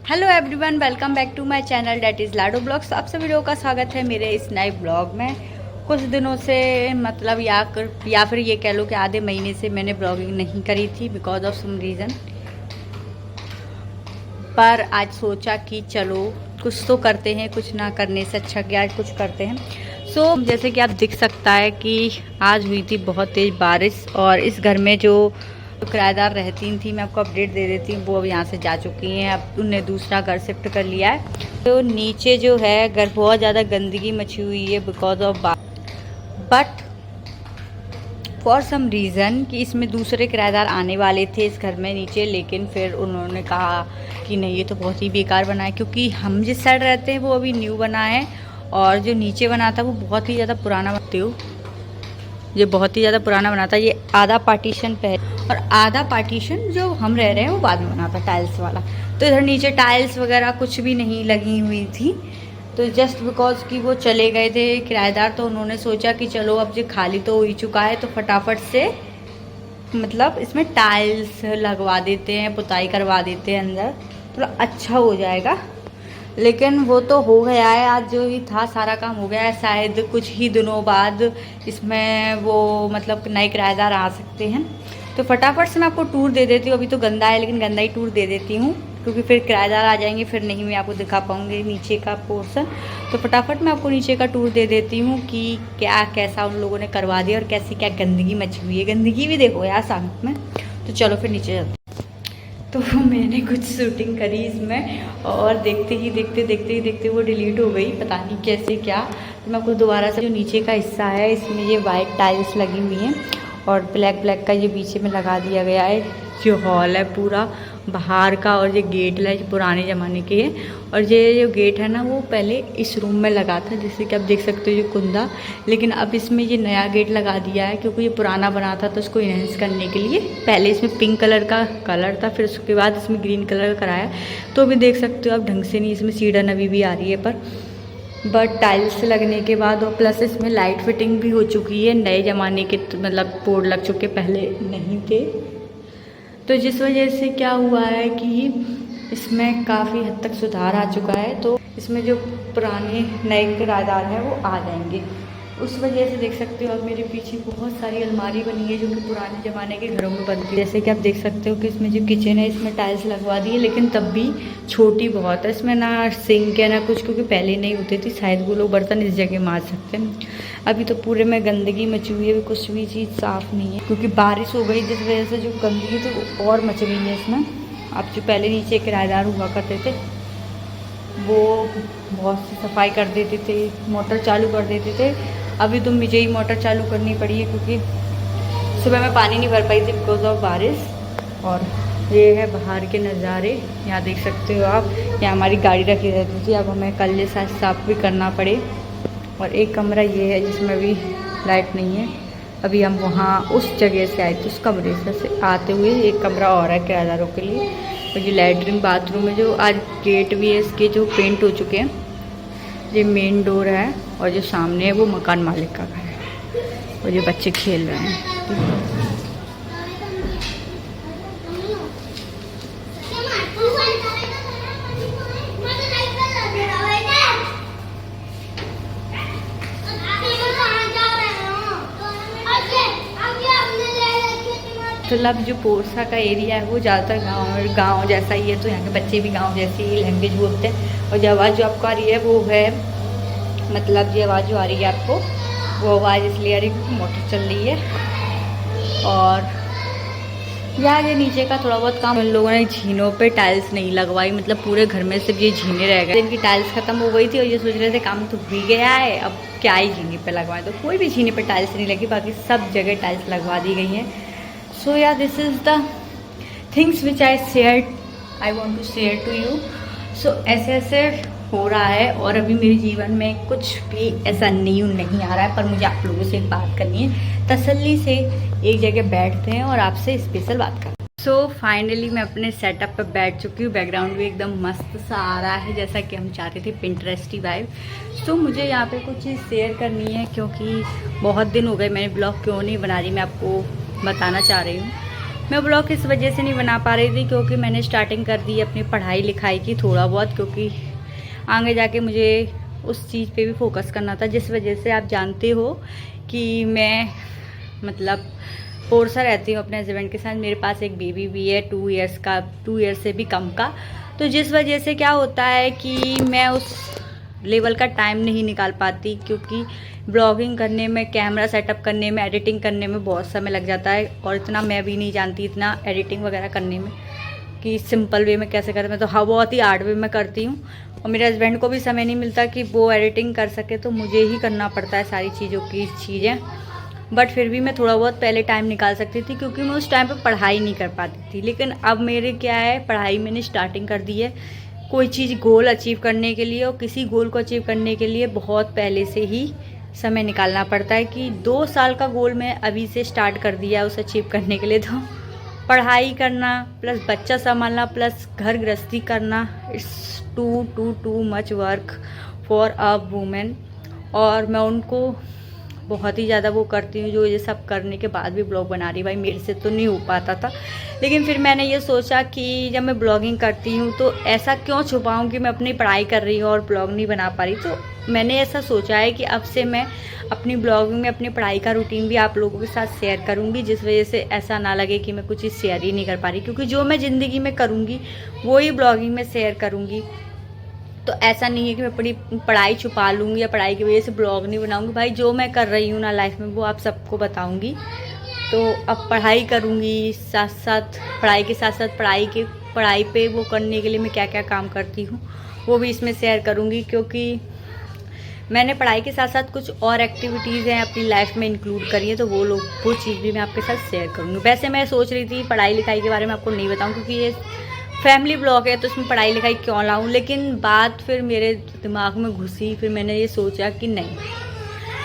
Hello everyone, welcome back to my channel that is Lado blogs. आप सभी लोगों का स्वागत है मेरे इस नए ब्लॉग में। कुछ दिनों से मतलब या फिर ये कह लो कि आधे महीने से मैंने ब्लॉगिंग नहीं करी थी बिकॉज ऑफ सम रीज़न। पर आज सोचा कि चलो कुछ तो करते हैं, कुछ ना करने से अच्छा कि आज कुछ करते हैं। जैसे कि आप दिख सकता है कि आज हुई थी बहुत तेज़ बारिश और इस घर में जो किराएदार रहती थी, मैं आपको अपडेट दे देती हूँ, वो अब यहाँ से जा चुकी हैं। अब उनने दूसरा घर शिफ्ट कर लिया है। तो नीचे जो है घर बहुत ज़्यादा गंदगी मची हुई है because of but for some reason कि इसमें दूसरे किराएदार आने वाले थे इस घर में नीचे, लेकिन फिर उन्होंने कहा कि नहीं, ये तो बहुत ही बेकार बना है, क्योंकि हम जिस साइड रहते हैं वो अभी न्यू बना है और जो नीचे बना था वो बहुत ही ज़्यादा पुराना बनते हो, ये बहुत ही ज़्यादा पुराना बना था। ये आधा पार्टीशन पहले और आधा पार्टीशन जो हम रह रहे हैं वो बाद में बना था, टाइल्स वाला। तो इधर नीचे टाइल्स वगैरह कुछ भी नहीं लगी हुई थी। तो जस्ट बिकॉज कि वो चले गए थे किराएदार, तो उन्होंने सोचा कि चलो अब ये खाली तो हो ही चुका है तो फटाफट से मतलब इसमें टाइल्स लगवा देते हैं, पुताई करवा देते हैं, अंदर थोड़ा अच्छा हो जाएगा। लेकिन वो तो हो गया है, आज जो ही था सारा काम हो गया है। शायद कुछ ही दिनों बाद इसमें वो मतलब नए किराएदार आ सकते हैं। तो फटाफट से मैं आपको टूर दे देती हूँ। अभी तो गंदा है लेकिन गंदा ही टूर दे देती हूँ, क्योंकि फिर किराएदार आ जाएंगे, फिर नहीं मैं आपको दिखा पाऊँगी नीचे का पोर्शन। तो फटाफट मैं आपको नीचे का टूर दे देती हूँ कि क्या कैसा उन लोगों ने करवा दिया और कैसी क्या गंदगी मची हुई है। गंदगी भी देखो यार साथ में। तो चलो फिर नीचे जाते। तो मैंने कुछ शूटिंग करी इसमें और देखते ही वो डिलीट हो गई, पता नहीं कैसे क्या। तो मैं आपको दोबारा से जो नीचे का हिस्सा है इसमें ये वाइट टाइल्स लगी हुई हैं और ब्लैक का ये पीछे में लगा दिया गया है। ये हॉल है पूरा बाहर का और ये गेट है जो पुराने ज़माने के है। और ये जो गेट है ना वो पहले इस रूम में लगा था, जैसे कि आप देख सकते हो ये कुंदा। लेकिन अब इसमें ये नया गेट लगा दिया है क्योंकि ये पुराना बना था, तो उसको इनहेंस करने के लिए पहले इसमें पिंक कलर का कलर था, फिर उसके बाद इसमें ग्रीन कलर का कराया। तो अभी देख सकते हो आप ढंग से नहीं, इसमें सीढ़न अभी भी आ रही है पर बट टाइल्स लगने के बाद और प्लस इसमें लाइट फिटिंग भी हो चुकी है। नए ज़माने के मतलब बोर्ड लग चुके, पहले नहीं थे। तो जिस वजह से क्या हुआ है कि इसमें काफ़ी हद तक सुधार आ चुका है। तो इसमें जो पुराने नए किराएदार हैं वो आ जाएंगे। उस वजह से देख सकते हो आप मेरे पीछे बहुत सारी अलमारी बनी है जो कि पुराने ज़माने के घरों में बनती है। जैसे कि आप देख सकते हो कि इसमें जो किचन है इसमें टाइल्स लगवा दी है, लेकिन तब भी छोटी बहुत है। इसमें ना सिंक है ना कुछ, क्योंकि पहले नहीं होती थी। शायद वो लोग बर्तन इस जगह मार सकते हैं। अभी तो पूरे में गंदगी मची हुई है, कुछ भी चीज़ साफ़ नहीं है क्योंकि बारिश हो गई, जिस वजह से जो गंदगी थी वो और मच गई है इसमें। अब जो पहले नीचे किराएदार हुआ करते थे वो बहुत सी सफाई कर देते थे, मोटर चालू कर देते थे। अभी तो मुझे ही मोटर चालू करनी पड़ी है क्योंकि सुबह में पानी नहीं भर पाई थी बिकॉज ऑफ बारिश। और ये है बाहर के नज़ारे, यहाँ देख सकते हो आप। यहाँ हमारी गाड़ी रखी रहती थी, अब हमें कल ये साफ भी करना पड़े। और एक कमरा ये है जिसमें भी लाइट नहीं है। अभी हम वहाँ उस जगह से आए थे, उस कमरे से आते हुए एक कमरा और है किराएदारों के लिए। और ये लैट्रिन बाथरूम है जो आज गेट भी है इसके जो पेंट हो चुके हैं। ये मेन डोर है और जो सामने है वो मकान मालिक का घर है और ये बच्चे खेल रहे हैं। मतलब जो पोरसा का एरिया है वो ज़्यादातर गांव जैसा ही है, तो यहाँ के बच्चे भी गांव जैसी ही लैंग्वेज बोलते हैं। और जो आवाज़ जो आपको आ रही है वो है मतलब ये आवाज़ जो आ रही है आपको वो आवाज़ इसलिए आ रही है क्योंकि मोटर चल रही है। और यार ये नीचे का थोड़ा बहुत काम उन लोगों ने झीनों पे टाइल्स नहीं लगवाई, मतलब पूरे घर में सिर्फ ये झीने रह गए। इनकी टाइल्स खत्म हो गई थी और ये सोच रहे थे काम तो भी गया है, अब क्या ही झीने पे लगवाएं। तो कोई भी झीने पे टाइल्स नहीं लगी, बाकी सब जगह टाइल्स लगवा दी गई हैं। सो या this is the things which I want to share to you. So ऐसे हो रहा है और अभी मेरे जीवन में कुछ भी ऐसा न्यू नहीं आ रहा है, पर मुझे आप लोगों से एक बात करनी है। तसल्ली से एक जगह बैठते हैं और आपसे स्पेशल बात करते हैं। सो फाइनली मैं अपने सेटअप पर बैठ चुकी हूँ। बैकग्राउंड भी एकदम मस्त सा आ रहा है जैसा कि हम चाहते थे, पिंटरेस्टी वाइब। सो मुझे यहाँ पे कुछ चीज़ शेयर करनी है क्योंकि बहुत दिन हो गए मैंने ब्लॉग क्यों नहीं बना रही, मैं आपको बताना चाह रही हूँ। मैं ब्लॉग इस वजह से नहीं बना पा रही थी क्योंकि मैंने स्टार्टिंग कर दी अपनी पढ़ाई लिखाई की थोड़ा बहुत, क्योंकि आगे जाके मुझे उस चीज़ पे भी फोकस करना था, जिस वजह से आप जानते हो कि मैं मतलब पोरसा रहती हूँ अपने हस्बैंड के साथ। मेरे पास एक बेबी भी है 2 इयर्स का, 2 इयर्स से भी कम का। तो जिस वजह से क्या होता है कि मैं उस लेवल का टाइम नहीं निकाल पाती, क्योंकि ब्लॉगिंग करने में, कैमरा सेटअप करने में, एडिटिंग करने में बहुत समय लग जाता है। और इतना मैं भी नहीं जानती इतना एडिटिंग वगैरह करने में कि सिंपल वे में कैसे करते। मैं तो बहुत ही हार्ड वे में करती हूँ, और मेरे हस्बैंड को भी समय नहीं मिलता कि वो एडिटिंग कर सके, तो मुझे ही करना पड़ता है सारी चीज़ें। बट फिर भी मैं थोड़ा बहुत पहले टाइम निकाल सकती थी, क्योंकि मैं उस टाइम पे पढ़ाई नहीं कर पाती थी। लेकिन अब मेरे क्या है, पढ़ाई मैंने स्टार्टिंग कर दी है। कोई चीज़ गोल अचीव करने के लिए, और किसी गोल को अचीव करने के लिए बहुत पहले से ही समय निकालना पड़ता है। कि 2 साल का गोल मैं अभी से स्टार्ट कर दिया उसे अचीव करने के लिए, तो पढ़ाई करना प्लस बच्चा संभालना प्लस घर गृहस्थी करना, it's too much work for a women. और मैं उनको बहुत ही ज़्यादा वो करती हूँ, जो ये सब करने के बाद भी ब्लॉग बना रही। भाई मेरे से तो नहीं हो पाता था, लेकिन फिर मैंने ये सोचा कि जब मैं ब्लॉगिंग करती हूँ तो ऐसा क्यों छुपाऊँ कि मैं अपनी पढ़ाई कर रही हूँ और ब्लॉग नहीं बना पा रही। तो मैंने ऐसा सोचा है कि अब से मैं अपनी ब्लॉगिंग में अपनी पढ़ाई का रूटीन भी आप लोगों के साथ शेयर करूँगी, जिस वजह से ऐसा ना लगे कि मैं कुछ चीज़ शेयर ही नहीं कर पा रही, क्योंकि जो मैं ज़िंदगी में करूँगी वो ही ब्लॉगिंग में शेयर करूँगी। तो ऐसा नहीं है कि मैं अपनी पढ़ाई छुपा लूँगी या पढ़ाई की वजह से ब्लॉग नहीं बनाऊँगी। भाई जो मैं कर रही हूँ ना लाइफ में, वो आप सबको बताऊँगी। तो अब पढ़ाई करूँगी, साथ साथ पढ़ाई के साथ साथ पढ़ाई पे वो करने के लिए मैं क्या क्या काम करती हूँ वो भी इसमें शेयर करूँगी, क्योंकि मैंने पढ़ाई के साथ साथ कुछ और एक्टिविटीज़ हैं अपनी लाइफ में इंक्लूड करी है, तो वो चीज़ भी मैं आपके साथ शेयर करूँगी। वैसे मैं सोच रही थी पढ़ाई लिखाई के बारे में आपको नहीं बताऊँ, क्योंकि ये फैमिली ब्लॉग है तो इसमें पढ़ाई लिखाई क्यों लाऊं। लेकिन बात फिर मेरे दिमाग में घुसी, फिर मैंने ये सोचा कि नहीं,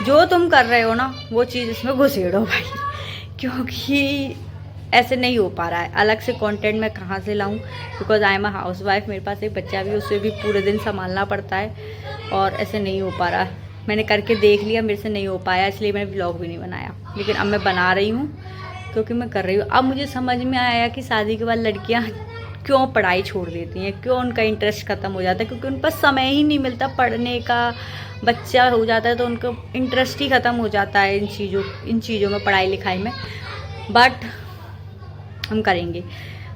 जो तुम कर रहे हो ना वो चीज़ इसमें घुसेड़ो भाई, क्योंकि ऐसे नहीं हो पा रहा है। अलग से कंटेंट मैं कहाँ से लाऊं, because I am a house wife, मेरे पास एक बच्चा भी, उसे भी पूरे दिन संभालना पड़ता है, और ऐसे नहीं हो पा रहा। मैंने करके देख लिया, मेरे से नहीं हो पाया, इसलिए मैंने ब्लॉग भी नहीं बनाया। लेकिन अब मैं बना रही हूँ क्योंकि मैं कर रही हूँ। अब मुझे समझ में आया कि शादी के बाद लड़कियाँ क्यों पढ़ाई छोड़ देती हैं, क्यों उनका इंटरेस्ट ख़त्म हो जाता है, क्योंकि उन पर समय ही नहीं मिलता पढ़ने का। बच्चा हो जाता है तो उनका इंटरेस्ट ही ख़त्म हो जाता है इन चीज़ों में, पढ़ाई लिखाई में। बट हम करेंगे,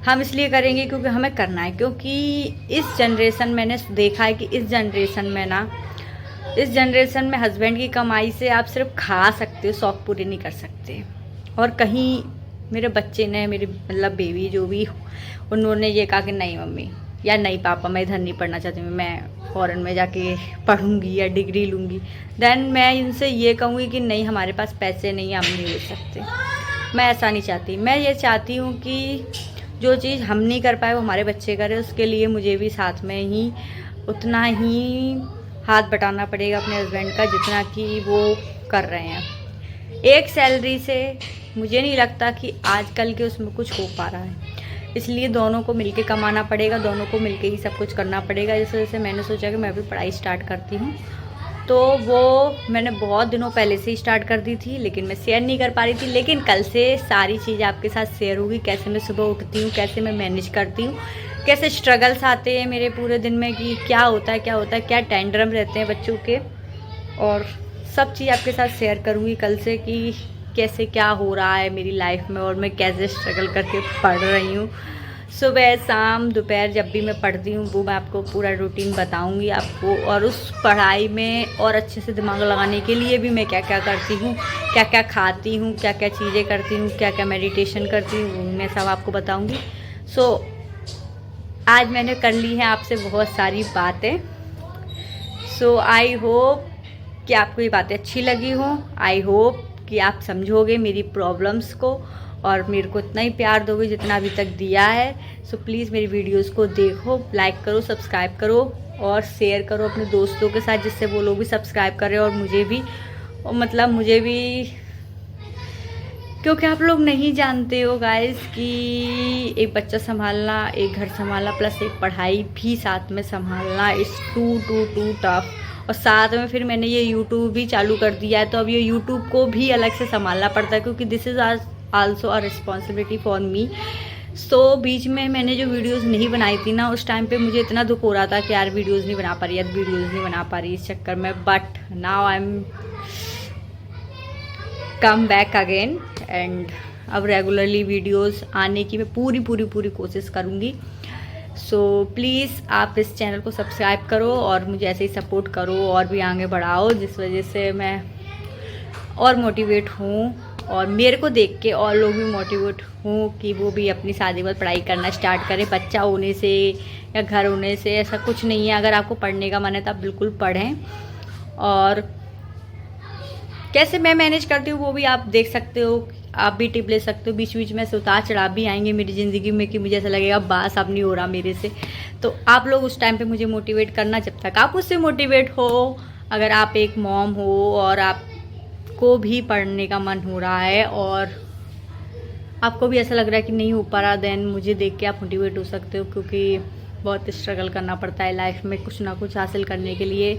हम इसलिए करेंगे क्योंकि हमें करना है। क्योंकि इस जनरेशन मैंने देखा है कि इस जनरेशन में हस्बैंड की कमाई से आप सिर्फ खा सकते हो, शौक़ पूरे नहीं कर सकते। और कहीं मेरे बच्चे ने, मेरे मतलब बेबी जो भी, उन्होंने ये कहा कि नहीं मम्मी या नहीं पापा, मैं इधर नहीं पढ़ना चाहती, मैं फ़ॉरेन में जाके पढ़ूंगी या डिग्री लूँगी। देन मैं इनसे ये कहूँगी कि नहीं, हमारे पास पैसे नहीं, हम नहीं ले सकते। मैं ऐसा नहीं चाहती। मैं ये चाहती हूँ कि जो चीज़ हम नहीं कर पाए वो हमारे बच्चे करें, उसके लिए मुझे भी साथ में ही उतना ही हाथ बटाना पड़ेगा अपने हस्बैंड का, जितना कि वो कर रहे हैं। एक सैलरी से मुझे नहीं लगता कि आजकल के उसमें कुछ हो पा रहा है, इसलिए दोनों को मिलके कमाना पड़ेगा, दोनों को मिलके ही सब कुछ करना पड़ेगा। इस वजह से मैंने सोचा कि मैं भी पढ़ाई स्टार्ट करती हूँ। तो वो मैंने बहुत दिनों पहले से ही स्टार्ट कर दी थी, लेकिन मैं शेयर नहीं कर पा रही थी। लेकिन कल से सारी चीज़ें आपके साथ शेयर होगी, कैसे मैं सुबह उठती हूँ, कैसे मैं मैनेज करती हूँ, कैसे स्ट्रगल्स आते हैं मेरे पूरे दिन में, कि क्या होता है, क्या टेंड्रम रहते हैं बच्चों के, और सब चीज़ आपके साथ शेयर करूँगी कल से कि कैसे क्या हो रहा है मेरी लाइफ में, और मैं कैसे स्ट्रगल करके पढ़ रही हूँ। सुबह शाम दोपहर जब भी मैं पढ़ती हूँ वो मैं आपको पूरा रूटीन बताऊँगी आपको। और उस पढ़ाई में और अच्छे से दिमाग लगाने के लिए भी मैं क्या क्या करती हूँ, क्या क्या खाती हूँ, क्या क्या चीज़ें करती हूँ, क्या क्या मेडिटेशन करती हूँ, मैं सब आपको बताऊँगी। सो आज मैंने कर ली है आपसे बहुत सारी बातें। सो आई होप कि आपको ये बातें अच्छी लगी हों। आई होप कि आप समझोगे मेरी प्रॉब्लम्स को और मेरे को इतना ही प्यार दोगे जितना अभी तक दिया है। सो प्लीज़ मेरी वीडियोस को देखो, लाइक करो, सब्सक्राइब करो और शेयर करो अपने दोस्तों के साथ, जिससे वो लोग भी सब्सक्राइब करें और मुझे भी, और मतलब मुझे भी, क्योंकि आप लोग नहीं जानते हो गाइस कि एक बच्चा संभालना, एक घर संभालना प्लस एक पढ़ाई भी साथ में संभालना इज़ टू टफ। और साथ में फिर मैंने ये यूट्यूब भी चालू कर दिया है, तो अब ये यूट्यूब को भी अलग से संभालना पड़ता है, क्योंकि this is our also a responsibility for me. So बीच में मैंने जो वीडियोस नहीं बनाई थी ना, उस टाइम पे मुझे इतना दुख हो रहा था कि यार वीडियोस नहीं बना पा रही, यार वीडियोस नहीं बना पा रही इस चक्कर में। But now I am come back again and अब रेगुलरली वीडियोस आने की मैं पूरी कोशिश करूँगी। सो प्लीज़ आप इस चैनल को सब्सक्राइब करो और मुझे ऐसे ही सपोर्ट करो और भी आगे बढ़ाओ, जिस वजह से मैं और मोटिवेट हूँ और मेरे को देख के और लोग भी मोटिवेट हूँ कि वो भी अपनी शादी के बाद पढ़ाई करना स्टार्ट करें। बच्चा होने से या घर होने से ऐसा कुछ नहीं है। अगर आपको पढ़ने का मन है तो आप बिल्कुल पढ़ें। और कैसे मैं मैनेज करती हूँ वो भी आप देख सकते हो, आप भी टिप ले सकते हो। बीच बीच में से उतार चढ़ाव भी आएंगे मेरी ज़िंदगी में कि मुझे ऐसा लगेगा बस अब नहीं हो रहा मेरे से। तो आप लोग उस टाइम पे मुझे मोटिवेट करना, जब तक आप मुझसे मोटिवेट हो। अगर आप एक मॉम हो और आपको भी पढ़ने का मन हो रहा है और आपको भी ऐसा लग रहा है कि नहीं हो पा रहा, देन मुझे देख के आप मोटिवेट हो सकते हो, क्योंकि बहुत स्ट्रगल करना पड़ता है लाइफ में कुछ ना कुछ हासिल करने के लिए।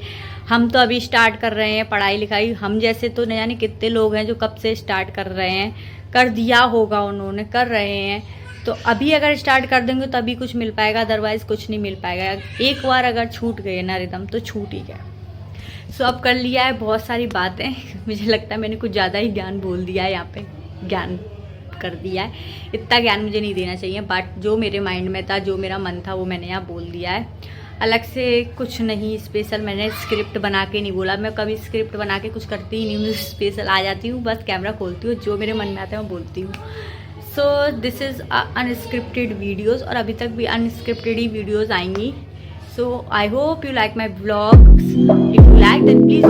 हम तो अभी स्टार्ट कर रहे हैं पढ़ाई लिखाई, हम जैसे तो नहीं जाने कितने लोग हैं जो कब से स्टार्ट कर रहे हैं, कर दिया होगा उन्होंने, कर रहे हैं। तो अभी अगर स्टार्ट कर देंगे तो अभी कुछ मिल पाएगा, अदरवाइज़ कुछ नहीं मिल पाएगा। एक बार अगर छूट गए ना रिदम तो छूट ही गया। सो अब कर लिया है बहुत सारी बातें मुझे लगता है मैंने कुछ ज़्यादा ही ज्ञान बोल दिया है, यहाँ पे ज्ञान कर दिया है। इतना ज्ञान मुझे नहीं देना चाहिए, बट जो मेरे माइंड में था, जो मेरा मन था, वो मैंने यहाँ बोल दिया है। अलग से कुछ नहीं स्पेशल, मैंने स्क्रिप्ट बना के नहीं बोला। मैं कभी स्क्रिप्ट बना के कुछ करती ही नहीं, मुझे स्पेशल आ जाती हूँ, बस कैमरा खोलती हूँ, जो मेरे मन में आता है मैं बोलती हूँ। So this is unscripted videos, और अभी तक भी अनस्क्रिप्टेड ही वीडियोज़ आएंगी। So I hope you like my blogs. If you like then please